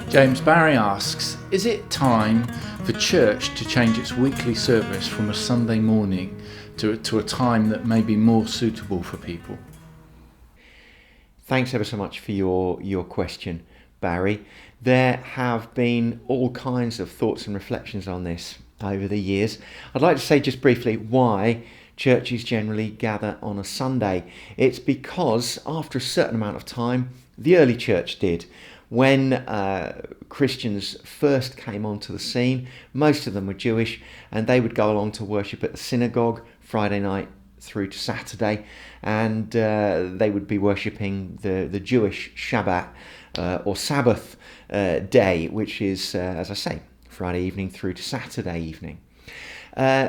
James Barry asks, is it time for church to change its weekly service from a Sunday morning to a time that may be more suitable for people? Thanks ever so much for your question, Barry. There have been all kinds of thoughts and reflections on this over the years. I'd like to say just briefly why churches generally gather on a Sunday. It's because after a certain amount of time, the early church did. When Christians first came onto the scene, most of them were Jewish, and they would go along to worship at the synagogue Friday night through to Saturday, and they would be worshipping the Jewish Shabbat or Sabbath day, which is, as I say, Friday evening through to Saturday evening.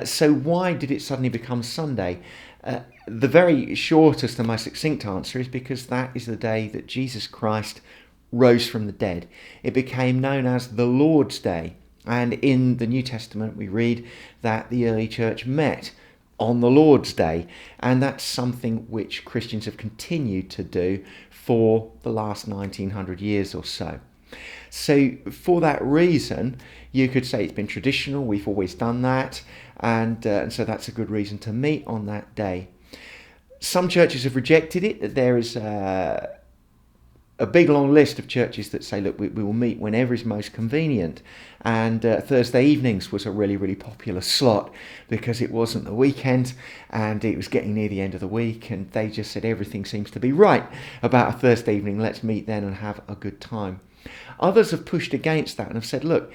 So why did it suddenly become Sunday? The very shortest and most succinct answer is because that is the day that Jesus Christ rose from the dead. It became known as the Lord's Day, and in the New Testament we read that the early church met on the Lord's Day, and that's something which Christians have continued to do for the last 1900 years or so. So for that reason, you could say it's been traditional, we've always done that, and so that's a good reason to meet on that day. Some churches have rejected it. There is a big long list of churches that say, look, we will meet whenever is most convenient. And Thursday evenings was a really, really popular slot because it wasn't the weekend and it was getting near the end of the week, and they just said everything seems to be right about a Thursday evening, let's meet then and have a good time. Others have pushed against that and have said, look,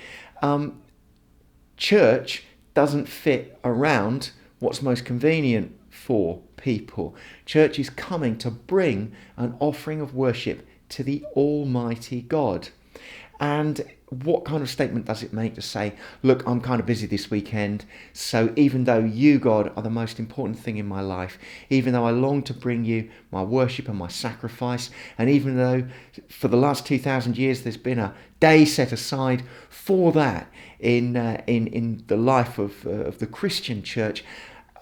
church doesn't fit around what's most convenient for people. Church is coming to bring an offering of worship to the Almighty God. And what kind of statement does it make to say, look, I'm kind of busy this weekend, so even though you, God, are the most important thing in my life, even though I long to bring you my worship and my sacrifice, and even though for the last 2,000 years there's been a day set aside for that in the life of the Christian church,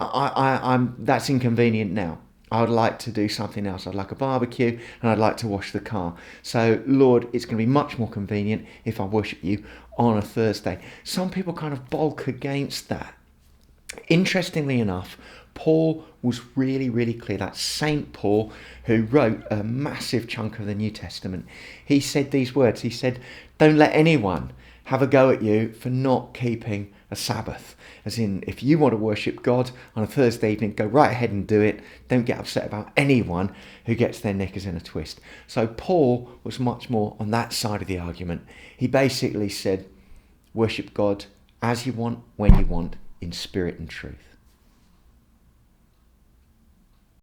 I'm that's inconvenient now. I would like to do something else. I'd like a barbecue and I'd like to wash the car. So, Lord, it's going to be much more convenient if I worship you on a Thursday. Some people kind of balk against that. Interestingly enough, Paul was really, really clear. That's Saint Paul, who wrote a massive chunk of the New Testament. He said these words. He said, don't let anyone have a go at you for not keeping a Sabbath. As in, if you want to worship God on a Thursday evening, go right ahead and do it. Don't get upset about anyone who gets their knickers in a twist. So Paul was much more on that side of the argument. He basically said, worship God as you want, when you want, in spirit and truth.